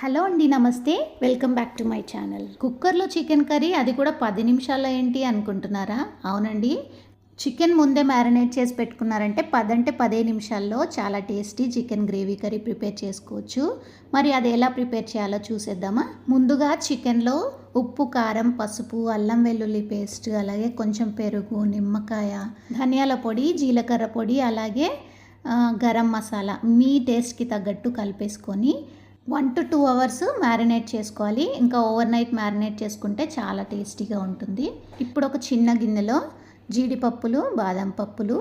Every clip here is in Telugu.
హలో అండి, నమస్తే. Welcome back to my channel. కుక్కర్లో చికెన్ కర్రీ, అది కూడా 10 నిమిషాల్లో ఏంటి అనుకుంటున్నారా? అవునండి, చికెన్ ముందే మ్యారినేట్ చేసి పెట్టుకున్నారంటే 10 అంటే 10 నిమిషాల్లో చాలా tasty chicken gravy curry prepare చేసుకోవచ్చు. మరి అది ఎలా ప్రిపేర్ చేయాలో చూసేద్దామా? ముందుగా చికెన్లో ఉప్పు, కారం, పసుపు, అల్లం వెల్లుల్లి పేస్ట్, అలాగే కొంచెం పెరుగు, నిమ్మకాయ, ధనియాల పొడి, జీలకర్ర పొడి, అలాగే గరం మసాలా మీ టేస్ట్కి తగ్గట్టు కలిపేసుకొని 1 to 2 అవర్స్ మ్యారినేట్ చేసుకోవాలి. ఇంకా ఓవర్ నైట్ మ్యారినేట్ చేసుకుంటే చాలా టేస్టీగా ఉంటుంది. ఇప్పుడు ఒక చిన్న గిన్నెలో జీడిపప్పులు, బాదం పప్పులు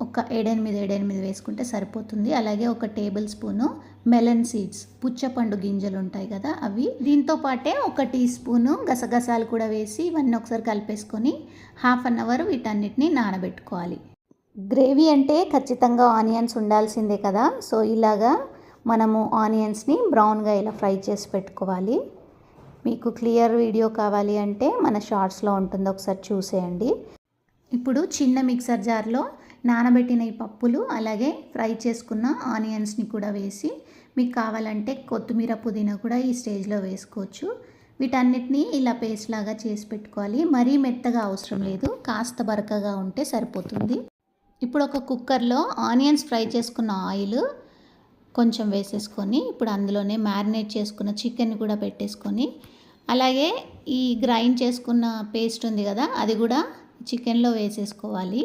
ఒక 7-8 వేసుకుంటే సరిపోతుంది. అలాగే ఒక టేబుల్ స్పూను మెలన్ సీడ్స్, పుచ్చపండు గింజలు ఉంటాయి కదా అవి. దీంతో పాటే ఒక టీ స్పూను గసగసాలు కూడా వేసి ఇవన్నీ ఒకసారి కలిపేసుకొని ½ అన్ అవర్ వీటన్నిటిని నానబెట్టుకోవాలి. గ్రేవీ అంటే ఖచ్చితంగా ఆనియన్స్ ఉండాల్సిందే కదా. సో ఇలాగా మనము ఆనియన్స్ని బ్రౌన్గా ఇలా ఫ్రై చేసి పెట్టుకోవాలి. మీకు క్లియర్ వీడియో కావాలి అంటే మన షార్ట్స్లో ఉంటుంది, ఒకసారి చూసేయండి. ఇప్పుడు చిన్న మిక్సర్ జార్లో నానబెట్టిన ఈ పప్పులు అలాగే ఫ్రై చేసుకున్న ఆనియన్స్ని కూడా వేసి, మీకు కావాలంటే కొత్తిమీర, పుదీనా కూడా ఈ స్టేజ్లో వేసుకోవచ్చు. వీటన్నిటిని ఇలా పేస్ట్ లాగా చేసి పెట్టుకోవాలి. మరీ మెత్తగా అవసరం లేదు, కాస్త బరకగా ఉంటే సరిపోతుంది. ఇప్పుడు ఒక కుక్కర్లో ఆనియన్స్ ఫ్రై చేసుకున్న ఆయిల్ కొంచెం వేసేసుకొని, ఇప్పుడు అందులోనే మ్యారినేట్ చేసుకున్న చికెన్ కూడా పెట్టేసుకొని, అలాగే ఈ గ్రైండ్ చేసుకున్న పేస్ట్ ఉంది కదా అది కూడా చికెన్లో వేసేసుకోవాలి.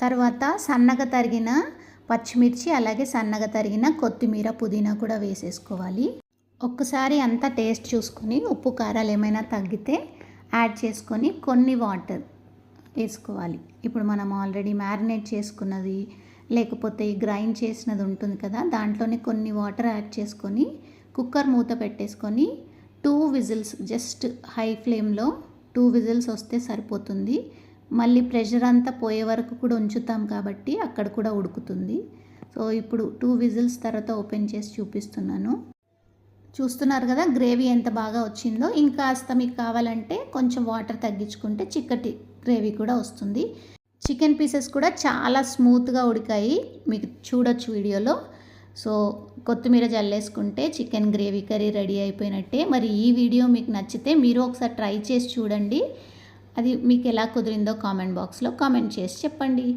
తర్వాత సన్నగా తరిగిన పచ్చిమిర్చి, అలాగే సన్నగా తరిగిన కొత్తిమీర, పుదీనా కూడా వేసేసుకోవాలి. ఒక్కసారి అంతా టేస్ట్ చూసుకొని ఉప్పు కారాలు ఏమైనా తగ్గితే యాడ్ చేసుకొని కొన్ని వాటర్ వేసుకోవాలి. ఇప్పుడు మనం ఆల్రెడీ మ్యారినేట్ చేసుకున్నది లేకపోతే ఈ గ్రైండ్ చేసినది ఉంటుంది కదా, దాంట్లోనే కొన్ని వాటర్ యాడ్ చేసుకొని కుక్కర్ మూత పెట్టేసుకొని 2 విజిల్స్, జస్ట్ హై ఫ్లేమ్లో 2 విజిల్స్ వస్తే సరిపోతుంది. మళ్ళీ ప్రెషర్ అంతా పోయే వరకు కూడా ఉంచుతాం కాబట్టి అక్కడ కూడా ఉడుకుతుంది. సో ఇప్పుడు 2 విజిల్స్ తర్వాత ఓపెన్ చేసి చూపిస్తున్నాను. చూస్తున్నారు కదా గ్రేవీ ఎంత బాగా వచ్చిందో. ఇంకాస్త మీకు కావాలంటే కొంచెం వాటర్ తగ్గించుకుంటే చిక్కటి గ్రేవీ కూడా వస్తుంది. చికెన్ పీసెస్ కూడా చాలా స్మూత్గా ఉడికాయి, మీకు చూడొచ్చు వీడియోలో. సో కొత్తిమీర జల్లేసుకుంటే చికెన్ గ్రేవీ కర్రీ రెడీ అయిపోయినట్టే. మరి ఈ వీడియో మీకు నచ్చితే మీరు ఒకసారి ట్రై చేసి చూడండి. అది మీకు ఎలా కుదిరిందో కామెంట్ బాక్స్లో కామెంట్ చేసి చెప్పండి.